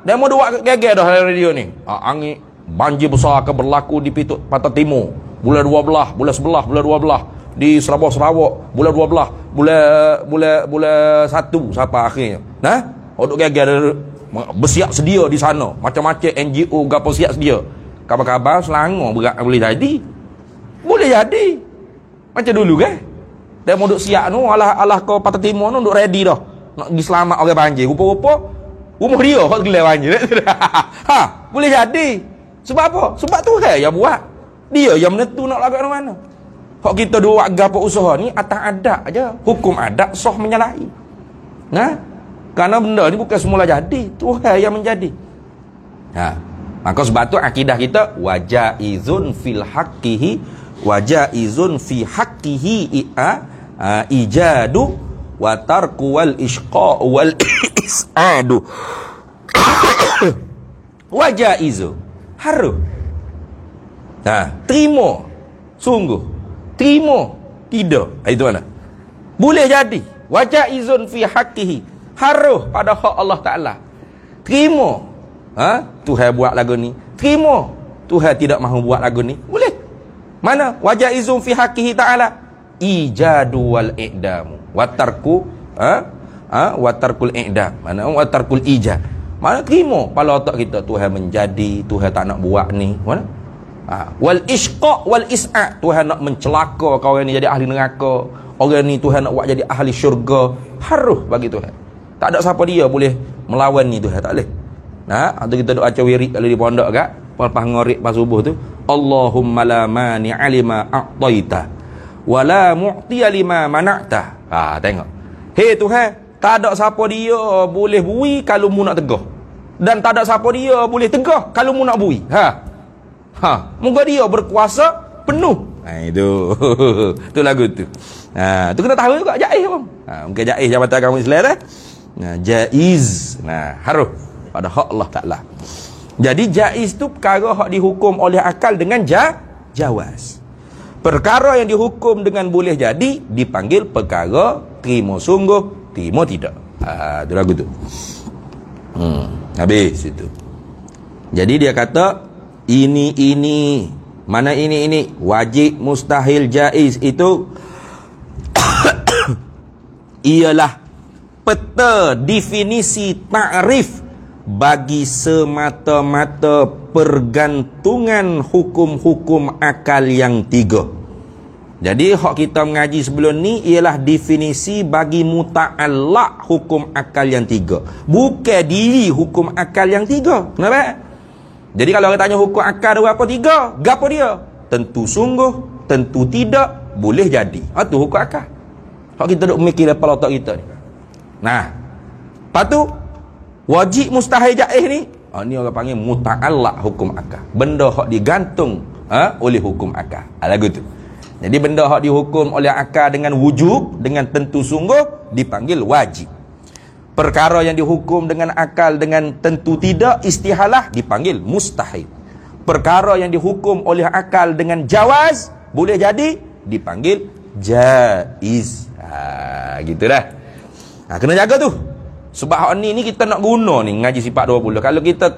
Dia mau buat geger dah hari radio ni. Angin banjir besar akan berlaku di Pantai Timur. Bulan 12, bulan 11, bulan 12 di Sarawak, bulan 12, bulan 1 sampai akhirnya. Duk geger bersiap sedia di sana. Macam-macam NGO gapo siap sedia. Kabar-kabar Selangor berat boleh jadi. Boleh jadi. Macam dulu kan? Dia mau duk siap tu, alah kau Pantai Timur tu duk ready dah. Nak pergi selamat orang banjir. Rupa-rupa rumah dia hok gelap banjir. Boleh jadi. Sebab apa? Sebab Tuhan yang buat. Dia yang menentu nak lagu mana. Hak kita dua gapo usaha ni atas adat aja. Hukum adat sah menyalahi. Nah, kerana benda ni bukan semula jadi, Tuhan yang menjadi. Maka sebab tu akidah kita wajaizun fil haqqihi wajaizun fi haqqihi ijadu wa tarku wal isqa wal isadu. Wajaizu harus. Terima sungguh, terima tidak. Itu mana? Boleh jadi. Wajaizun fi haqqihi, harus pada hak Allah Taala. Terima. Tuhan buat lagu ni. Terima. Tuhan tidak mahu buat lagu ni. Boleh. Mana? Wajaizun fi haqqihi Taala ijadu wal i'damu wa tarku wa tarkul i'dam. Mana? Wa tarkul ijad. Mana terima kepala otak kita Tuhan menjadi, Tuhan tak nak buat ni. Mana? Wal isqa wal is'a, Tuhan nak mencelaka kau orang ni jadi ahli neraka. Orang ni Tuhan nak buat jadi ahli syurga. Harus bagi Tuhan. Tak ada siapa dia boleh melawan ni Tuhan, tak boleh. Atau kita duk baca wirid kalau di pondok kak, lepas ngorik pas subuh tu, Allahumma la mani'a lima a'taita wa la mu'tiya lima mana'ta. Tengok. Hei Tuhan, tak ada siapa dia boleh bui kalau mu nak tegah. Dan tak ada siapa dia boleh tegah kalau mu nak bui. Moga dia berkuasa penuh. Itu. Tu lagu tu. Tu kena tahu juga jaiz bang. Mungkin jaiz Jabatan Agama Islam dah. Jaiz. Harus pada hak Allah Taala. Jadi jaiz tu perkara hak dihukum oleh akal dengan jawaz. Perkara yang dihukum dengan boleh jadi dipanggil perkara terima sungguh, terima tidak. Tu lagu tu. Habis itu. Jadi dia kata ini mana ini wajib, mustahil, jaiz itu ialah peta definisi ta'rif bagi semata-mata pergantungan hukum-hukum akal yang tiga. Jadi hak kita mengaji sebelum ni ialah definisi bagi muta'allaq hukum akal yang tiga, bukan diri hukum akal yang tiga. Kenapa? Jadi kalau orang tanya hukum akal ada berapa? Tiga. Gapo dia? Tentu sungguh, tentu tidak, boleh jadi. Itu hukum akal. Hak kita duk mikir kepala otak kita ni. Lepas tu wajib, mustahil, jaiz ni, ni orang panggil muta'allaq hukum akal. Benda hak digantung oleh hukum akal. Lagu tu. Jadi benda hak dihukum oleh akal dengan wujub, dengan tentu sungguh, dipanggil wajib. Perkara yang dihukum dengan akal dengan tentu tidak, istihalah, dipanggil mustahil. Perkara yang dihukum oleh akal dengan jawaz, boleh jadi, dipanggil jaiz. Gitu dah. Kena jaga tu. Sebab hak ni kita nak guna ni ngaji sifat 20. Kalau kita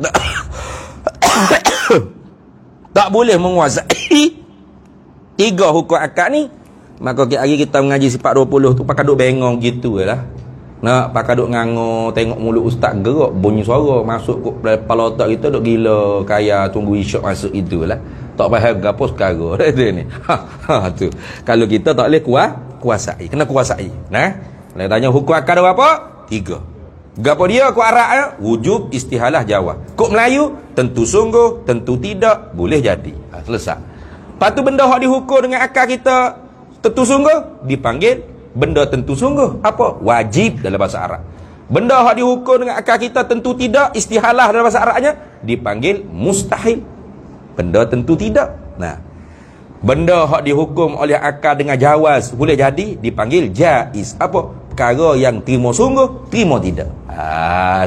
tak boleh menguasai tiga hukum akal ni, maka hari kita mengaji sifat 20 tu pakai duk bengong gitu lah. Nak pakai duk ngangor, tengok mulut ustaz gerak, bunyi suara masuk ke kepala otak kita duk gila, kaya tunggu isyak masuk itulah. Tak faham gapo sekarang tu ni. Tu. Kalau kita tak boleh kuasai, kena kuasai. Kalau tanya hukum akal ada apa? 3. Gapo dia ku Arab wujub, istihalah, jawab. Kok Melayu tentu sungguh, tentu tidak, boleh jadi. Selesai. Lepas tu benda hak dihukum dengan akal kita tentu sungguh dipanggil benda tentu sungguh. Apa? Wajib dalam bahasa Arab. Benda hak dihukum dengan akal kita tentu tidak, istihalah dalam bahasa Arabnya, dipanggil mustahil. Benda tentu tidak. Benda hak dihukum oleh akal dengan jawaz, boleh jadi, dipanggil jaiz. Apa? Perkara yang terima sungguh, terima tidak.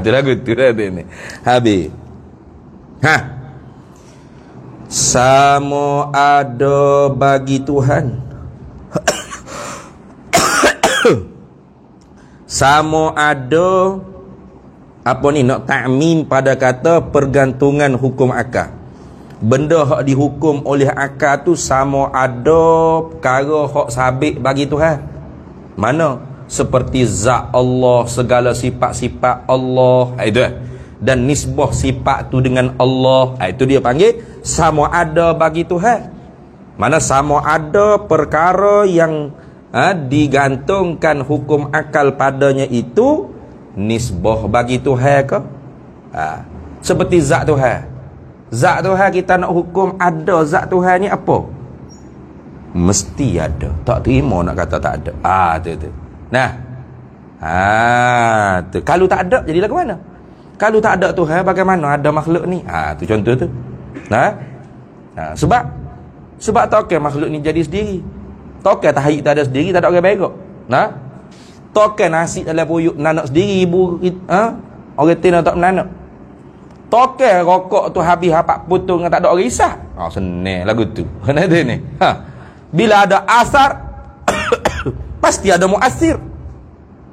Tu lagu tu dah ni. Habis. Sama ada bagi Tuhan. Sama ada apa ni, nak ta'mim pada kata pergantungan hukum akal. Benda hak dihukum oleh akal tu sama ada perkara hak sabit bagi Tuhan. Mana? Seperti zat Allah, segala sifat-sifat Allah, itu dan nisbah sifat tu dengan Allah, itu dia panggil sama ada bagi Tuhan. Mana sama ada perkara yang digantungkan hukum akal padanya itu nisbah bagi Tuhan ke? Seperti zat Tuhan. Zat Tuhan kita nak hukum ada zat Tuhan ni apa? Mesti ada. Tak terima nak kata tak ada. Tu. Nah. Tu. Kalau tak ada, jadilah ke mana? Kalau tak ada Tuhan, bagaimana ada makhluk ni? Tu contoh tu. Sebab token makhluk ni jadi sendiri. Token tahi tak ada sendiri, tak ada orang berok. Token nasi dalam puyuk nanak sendiri ibu orang tina tak menanak. Token rokok tu habis hapak putung tak ada orang isap. Senang lagu tu. Kena ada ni. Bila ada asar pasti ada muasir.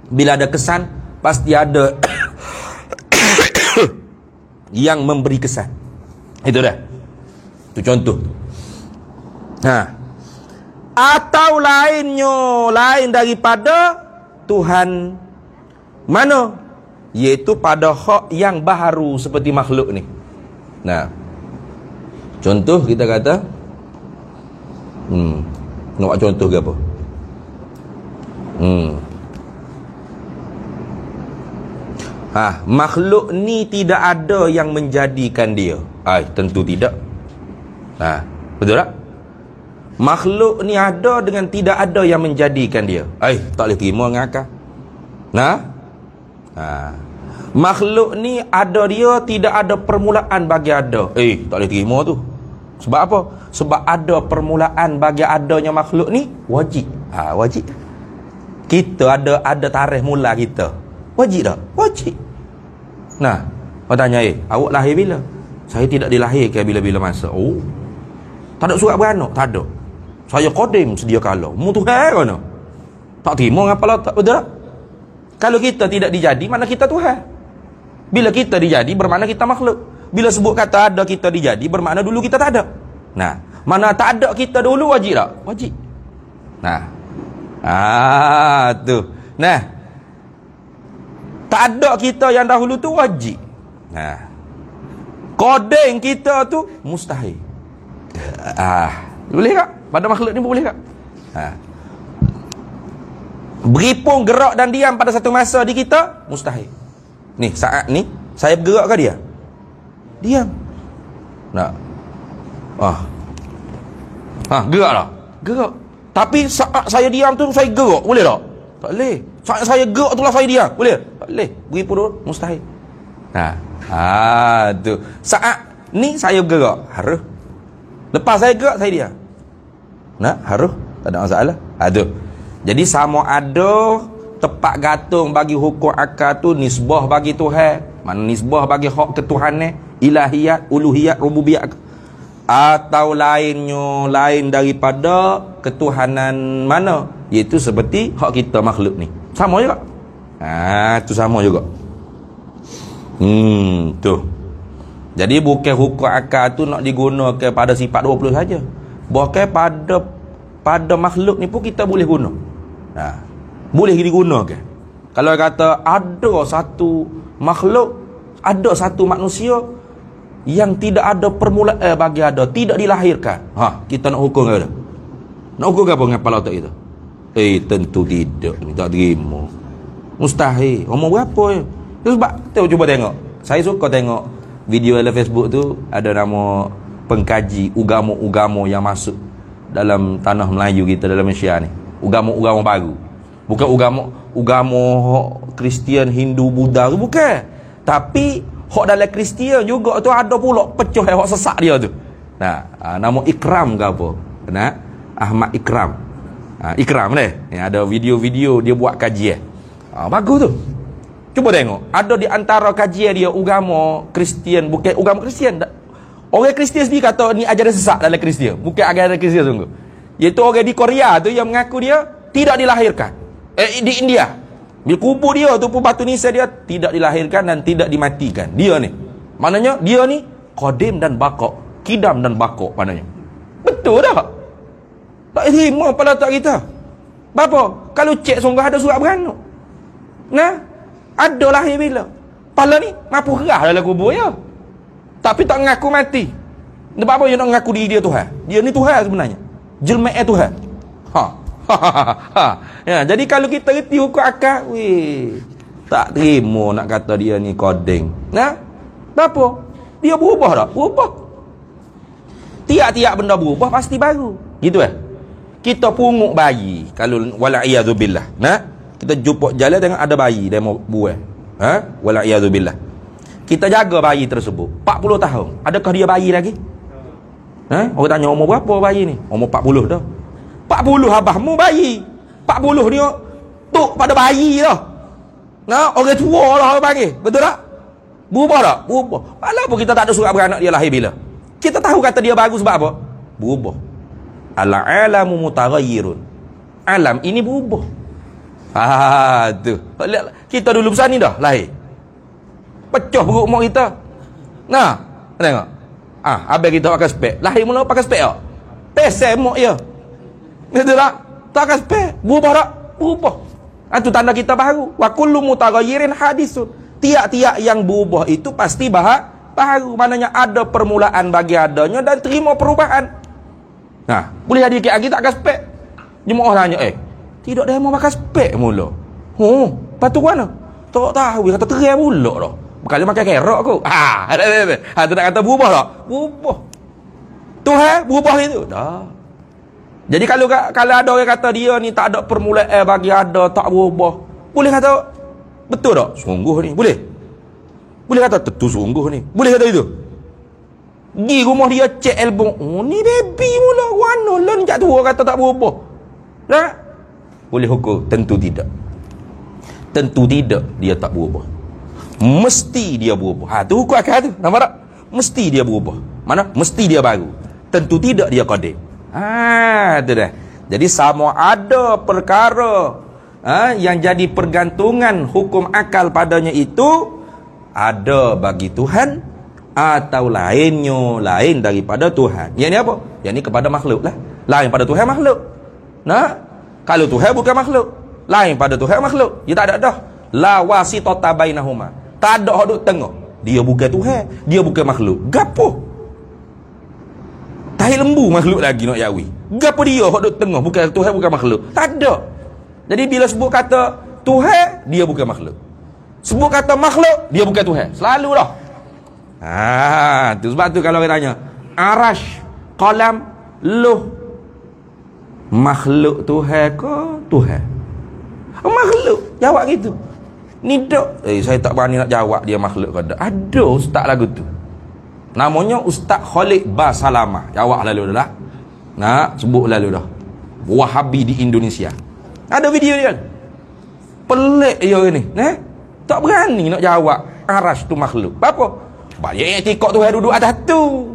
Bila ada kesan pasti ada yang memberi kesan. Itu dah. Itu contoh. Atau lain daripada Tuhan mana? Iaitu pada hak yang baharu seperti makhluk ni. Contoh kita kata nak buat contoh ke apa? Makhluk ni tidak ada yang menjadikan dia. Tentu tidak. Betul tak? Makhluk ni ada dengan tidak ada yang menjadikan dia. Tak boleh terima dengan akal. Makhluk ni ada dia, tidak ada permulaan bagi ada. Tak boleh terima tu. Sebab apa? Sebab ada permulaan bagi adanya makhluk ni wajib. Wajib. Kita ada tarikh mula kita. Wajib tak? Wajib. Orang tanya, awak lahir bila? Saya tidak dilahirkan bila-bila masa. Tak ada surat beranak? Tak ada. Saya kodim sedia kala. Mu Tuhan kan? Tak terima ngapa lah tak? Betul tak? Kalau kita tidak dijadi, mana kita Tuhan? Bila kita dijadi, bermakna kita makhluk. Bila sebut kata ada kita dijadi, bermakna dulu kita tak ada. Mana tak ada kita dulu, wajib tak? Wajib. Tu. Tak ada kita yang dahulu tu wajib. Kodeng kita tu mustahil. Boleh tak? Pada makhluk ni boleh tak? Beripung, gerak dan diam pada satu masa di kita mustahil. Ni saat ni saya bergerak ke dia? Diam. Gerak tak? Gerak. Tapi saat saya diam tu saya gerak, boleh tak? Tak boleh. Saat saya gerak tu lah saya diam, boleh? Tak boleh. Beripung dulu mustahil. Tu. Saat ni saya bergerak, harus. Lepas saya gerak saya diam. Harus. Tak ada masalah. Tu. Jadi sama ada tepat gantung bagi hukum akal tu nisbah bagi Tuhan. Mana nisbah bagi hak ketuhanan, ilahiyat, uluhiyat, rububiyat, atau lain daripada ketuhanan mana? Iaitu seperti hak kita makhluk ni. Sama juga. Tu sama juga. Tu. Jadi bukan hukum akal tu nak digunakan pada sifat 20 saja. Bahkan pada makhluk ni pun kita boleh guna. Boleh digunakan. Kalau kata ada satu makhluk, ada satu manusia yang tidak ada permulaan bagi ada, tidak dilahirkan, kita nak hukum ke? Nak hukum ke apa dengan kepala otak kita? Tentu tidak. Tak terima. Mustahil. Ngomong berapa je? Sebab cuba tengok. Saya suka tengok video dalam Facebook tu, ada nama pengkaji ugamo-ugamo yang masuk dalam tanah Melayu kita, dalam Malaysia ni. Ugamo-ugamo baru. Bukan ugamo Kristian, Hindu, Buddha tu, bukan. Tapi hak dalam Kristian juga tu ada pula pecah hak sesak dia tu. Nama Ikram ke apa? Ahmad Ikram. Ikram ni. Ada video-video dia buat kajian. Bagus tu. Cuba tengok. Ada di antara kajian dia ugamo Kristian, bukan ugamo Kristian. Orang Kristian sendiri kata ni ajaran sesak dalam Kristian. Bukan ajaran Kristian sungguh. Iaitu orang di Korea tu yang mengaku dia tidak dilahirkan. Di India. Bila kubur dia tu pun batu nisan dia tidak dilahirkan dan tidak dimatikan. Dia ni. Maknanya dia ni qadim dan baqa'. Kidam dan baqa' maknanya. Betul tak? Tak terima pada tak kita. Bapa, kalau cek sungguh ada surat beranak. Ada lahir bila. Pala ni mampu kerah dalam kubur ya. Tapi tak mengaku mati. Sebab apa dia nak mengaku diri dia Tuhan? Dia ni Tuhan sebenarnya. Jelma' Tuhan. Jadi kalau kita reti hukum akal, tak terima nak kata dia ni kodeng. Apa? Dia berubah tak? Berubah. Tiap-tiap benda berubah pasti baru. Gitu Kita pungut bayi, kalau wala'iyadzubillah. Nah, kita jumpa jalan tengok ada bayi dia mau buah. Wala'iyadzubillah. Kita jaga bayi tersebut 40 tahun. Adakah dia bayi lagi? Orang tanya umur berapa bayi ni? Umur 40 dah. 40 abahmu bayi. 40 ni tok pada bayi dah. Nah, orang tua lah orang panggil. Betul tak? Berubah tak? Berubah. Walaupun kita tak ada surat beranak dia lahir bila. Kita tahu kata dia bagus sebab apa? Berubah. Al-alamu mutaghayyirun. Alam ini berubah. Tu. Kita dulu besar ni dah lahir. Pecah perut mak kita. Nah, tengok. Habis kita pakai spek. Lahir mula pakai spek tak? Pesel mak ya. Betul tak? Tak pakai spek. Berubah tak? Berubah. Itu tanda kita baru. Wa kullu mutaghayyirin hadisun. Tiap-tiap yang berubah itu pasti baru. Maknanya ada permulaan bagi adanya dan terima perubahan. Nah, boleh jadi lagi tak pakai spek. Jemaah tanya, tidak dia mau pakai spek mula. Patu mana? Tak tahu. Dia kata terai pula dah. Bukannya makan kerok aku. Tu nak kata berubah tak? Berubah. Tuhan berubah itu. Dah. Jadi kalau ada orang kata dia ni tak ada permulaan bagi ada, tak berubah. Boleh kata betul tak? Sungguh ni. Boleh? Boleh kata tentu sungguh ni. Boleh kata itu? Pergi rumah dia cek album. Ni baby mula. Warna lah ni cak tua kata tak berubah. Tak? Boleh hukum? Tentu tidak. Tentu tidak dia tak berubah. Mesti dia berubah. Tu hukum akal tu. Nampak tak? Mesti dia berubah. Mana? Mesti dia baru. Tentu tidak dia qadim. Tu dah. Jadi sama ada perkara yang jadi pergantungan hukum akal padanya itu ada bagi Tuhan atau lain daripada Tuhan. Yang ni apa? Yang ni kepada makhluk lah. Lain pada Tuhan makhluk. Nah, kalau Tuhan bukan makhluk, lain pada Tuhan makhluk. Dia tak ada dah. La wasitata bainahuma. Tak ada hak duk tengah. Dia bukan Tuhan, dia bukan makhluk. Gapo? Tai lembu makhluk lagi nak yawi. Gapo dia hak duk tengah, bukan Tuhan bukan makhluk. Tak ada. Jadi bila sebut kata Tuhan, dia bukan makhluk. Sebut kata makhluk, dia bukan Tuhan. Selalu dah. Tu sebab tu kalau orang tanya, arash, qalam, luh, makhluk Tuhan ke Tuhan? Makhluk. Jawab gitu. Ni dok. Saya tak berani nak jawab dia makhluk ke tak. Ada ustaz lagu tu. Namanya Ustaz Khalid Basalamah. Jawab lalu dah. Nak sebut lalu dah. Wahabi di Indonesia. Ada video dia. Pelik dia ni. Tak berani nak jawab arash tu makhluk. Apa? Banyak etikot Tuhan duduk atas tu.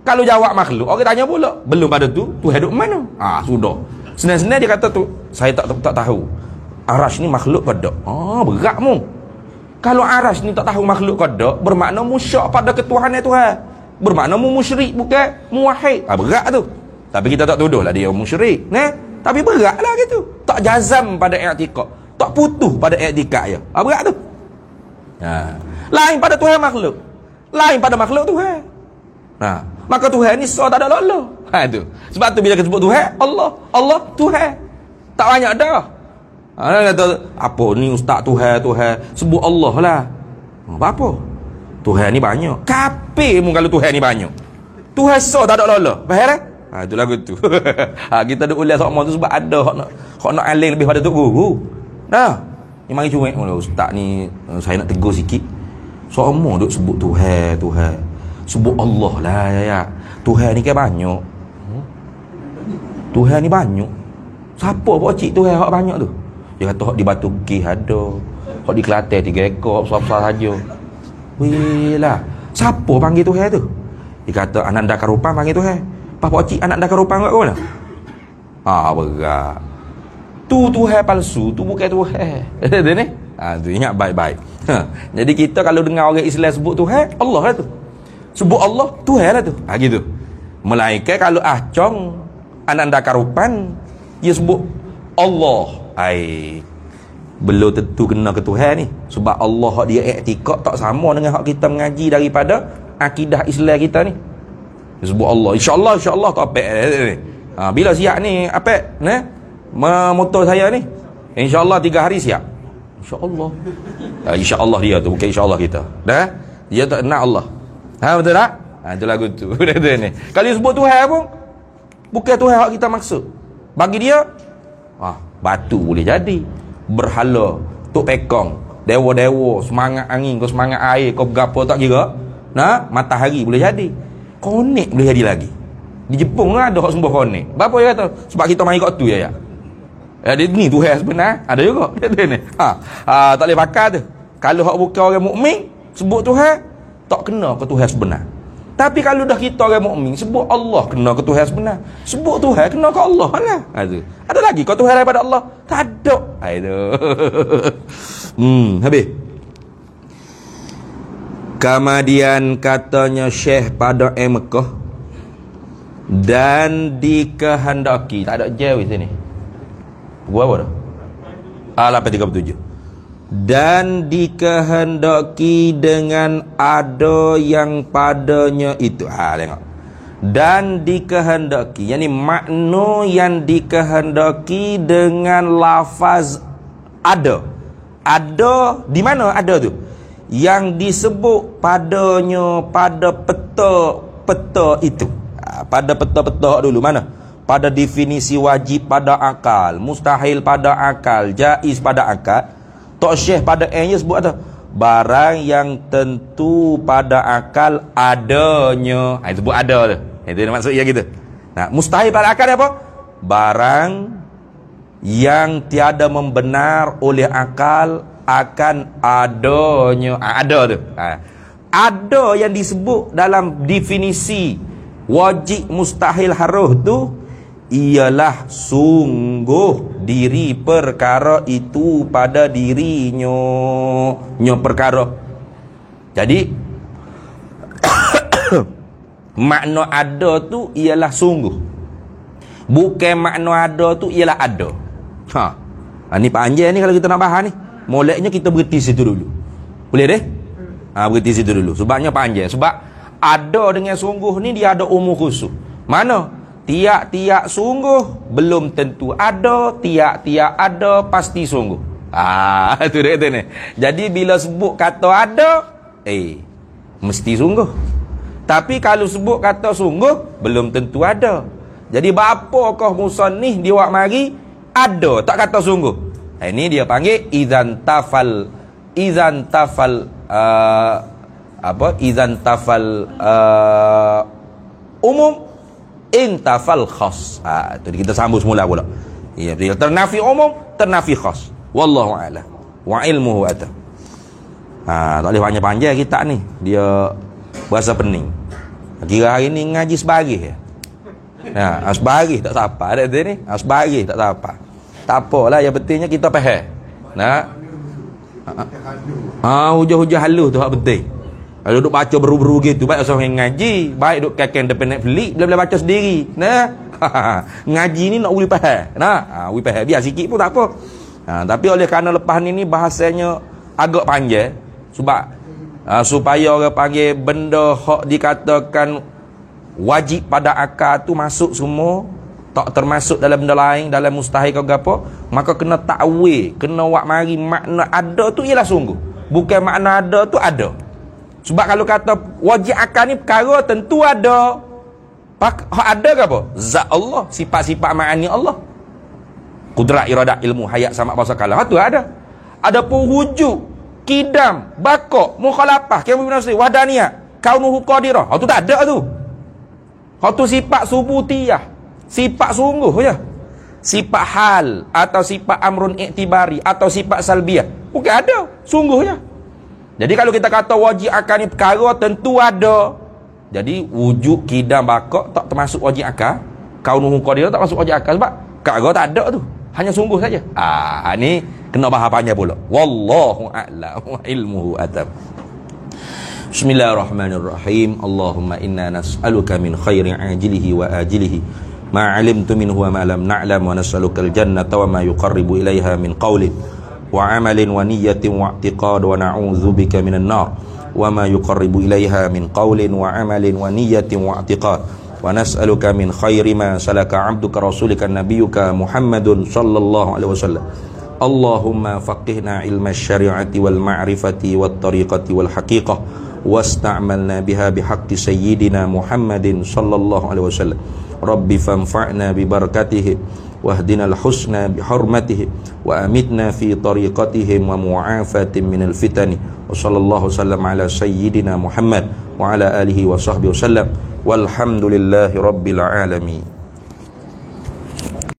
Kalau jawab makhluk, orang tanya pula, belum pada tu, Tuhan duduk mana? Sudah. Senang-senang dia kata tu, saya tak tahu. Arash ni makhluk ke tak? Berat mu. Kalau arash ni tak tahu makhluk ke tak, bermakna mu syak pada ketuhanan Tuhan. Bermakna mu musyrik bukan muwahhid. Berat tu. Tapi kita tak tuduh lah dia musyrik. Tapi berat lah gitu. Tak jazam pada i'tikad. Tak putus pada i'tikad je. Berat tu. Lain pada Tuhan makhluk. Lain pada makhluk Tuhan. Maka Tuhan ni tak ada Allah. Tu. Sebab tu bila kita sebut Tuhan, Allah Tuhan. Tak banyak dah. Kata apa ni ustaz Tuhan sebut Allah lah. Apa? Tuhan ni banyak. Kapir mu kalau Tuhan ni banyak. Tuhan tak ada Allah. Faham tak? Itu lagu tu. Kita duk ulas sama tu sebab ada hak nak aling lebih pada tok guru. Ni mari cuek mula ustaz ni saya nak tegur sikit. Semua duk sebut Tuhan. Sebut Allah lah ya. Tuhan ni kan banyak. Tuhan ni banyak. Siapa pak cik Tuhan hak banyak tu? Dia kata hak di Batu Kih ada. Hak di Kelantan 3 ekor besar-besar saja. Weh lah. Siapa panggil Tuhan tu? Dia kata Ananda Karupan panggil Tuhan. Pak cik Ananda Karupan kat mana? Berat. Tu Tuhan palsu, tu bukan Tuhan. Dia ni. Tu ingat baik-baik. Jadi kita kalau dengar orang Islam sebut Tuhan, Allah lah tu. Sebut Allah, Tuhan lah tu. Gitu. Melainkan kalau acong Ananda Karupan, dia sebut Allah. Belum tentu kena ke Tuhan ni. Sebab Allah hak dia i'tikad tak sama dengan hak kita mengaji daripada akidah Islam kita ni. Dia sebut Allah. InsyaAllah tak apek ni. Bila siap ni apek motor saya ni, InsyaAllah 3 hari siap. InsyaAllah. InsyaAllah dia tu, bukan InsyaAllah kita. Dah? Dia tak nak Allah. Betul tak? Itu lagu tu. Ni. Kalau dia sebut Tuhan pun, bukan Tuhan hak kita maksud. Bagi dia batu boleh jadi, berhala, tok pekong, dewa-dewa, semangat angin, kau semangat air, kau berapa tak kira. Nah, matahari boleh jadi. Konek boleh jadi lagi. Di Jepun ada hak sembah konek. Berapa dia kata? Sebab kita mari kat tu ya. Dia ni Tuhan sebenar. Ada juga dia ni. Tak boleh pakai tu. Kalau hak bukan orang mukmin sebut Tuhan, tak kena ke Tuhan sebenar. Tapi kalau dah kita orang mukmin sebut Allah, kena ke Tuhan sebenar. Sebut Tuhan, kena ke Allah lah. Ada lagi kau Tuhan daripada Allah? Tak ada. Itu. Habis. Kemudian katanya Syekh pada Mekah, dan dikehendaki, tak ada jauh di sini. Gua apa dah? 837. Dan dikehendaki dengan ada yang padanya itu. Tengok. Dan dikehendaki, yakni makna yang dikehendaki dengan lafaz ada. Ada di mana ada tu? Yang disebut padanya pada peta itu. Pada peta-peta dulu mana? Pada definisi wajib pada akal, mustahil pada akal, jaiz pada akal. Tok Syekh pada nya sebut apa? Barang yang tentu pada akal adanya. Itu sebut ada tu. Itu maksudnya gitu. Nah, mustahil pada akal apa? Barang yang tiada membenar oleh akal akan adanya. Ada tu. Ada yang disebut dalam definisi wajib, mustahil, harus tu ialah sungguh diri perkara itu pada dirinya perkara. Jadi makna ada tu ialah sungguh, bukan makna ada tu ialah ada. Ni panjang ni kalau kita nak bahas ni. Moleknya kita berhenti situ dulu. Boleh deh? Berhenti situ dulu. Sebabnya panjang. Sebab ada dengan sungguh ni dia ada umur khusus. Mana? Tiap-tiap sungguh belum tentu ada, tiap-tiap ada pasti sungguh. Itu dia kata ni. Jadi bila sebut kata ada, mesti sungguh. Tapi kalau sebut kata sungguh, belum tentu ada. Jadi bapakah musannif dia buat mari ada, tak kata sungguh. Ini dia panggil idzan tafal umum intafal khas. Itu kita sambung semula pula. Ya, ternafi umum, ternafi khas. Wallahu a'lam. Wa ilmuhu atam. Tak boleh panjang-panjang kita ni. Dia berasa pening. Kira hari ni ngaji sebaris ya. Sebaris tak siapa ada ni. Sebaris tak siapa. Tak apalah, yang pentingnya kita faham. Hujah-hujah halus tu hak penting. Kalau duduk baca beru-beru gitu, baik seorang ngaji, baik duduk kakek depan Netflix, boleh baca sendiri. Ngaji ni nak uli faham. Uli faham biar sikit pun tak apa. Tapi oleh kerana lepas ni bahasanya agak panjang, sebab supaya orang panggil benda hak dikatakan wajib pada akal tu masuk semua, tak termasuk dalam benda lain, dalam mustahil ke apa, maka kena takwil, kena buat mari makna ada tu ialah sungguh, bukan makna ada tu ada. Sebab kalau kata wajib akal ni perkara tentu ada. Ada ke apa? Zat Allah, sifat-sifat ma'ani Allah. Kudrat, iradat, ilmu, hayat, sama, bahasa kalam. Tu ada. Ada pun wujud, kidam, bakok, mukhalafah, kiamu binafsi, wadaniyah, kaunuhu qadirah. Tu tak ada tu. Tu sifat subutiyah, sifat sungguh je. Sifat hal atau sifat amrun iktibari atau sifat salbiyah, bukan ada, sungguh je. Jadi kalau kita kata wajib akal ni perkara tentu ada. Jadi wujud kidam bakok tak termasuk wajib akal. Kaunuhu qadirah tak masuk wajib akal sebab perkara tak ada tu. Hanya sungguh saja. Ni kena bahas panjang pula. Wallahu a'lam wa ilmuhu atam. Bismillahirrahmanirrahim. Allahumma inna nas'aluka min khairi ajilihi wa ajilihi ma 'alimtu minhu wa ma lam na'lam wa nas'aluka al-jannata wa ma yuqarribu ilaiha min qawlin wa 'amalin wa niyyatin wa i'tiqad wa na'udzubika minan nar wa ma yuqarribu ilaiha min qawlin wa 'amalin wa niyyatin wa i'tiqad wa nas'aluka min khairi ma salaka 'abduka rasulika nabiyyuka Muhammadun sallallahu alaihi wasallam. Allahumma faqihna ilma syari'ati wal ma'rifati wat tariqati wal haqiqah واستعملنا بها بحق سيدنا محمد صلى الله عليه وسلم رب فانفعنا ببركته واهدنا الحسنى بحرمته وأمتنا في طريقتهم ومعافاة من الفتن وصلى الله وسلم على سيدنا محمد وعلى آله وصحبه وسلم والحمد لله رب العالمين.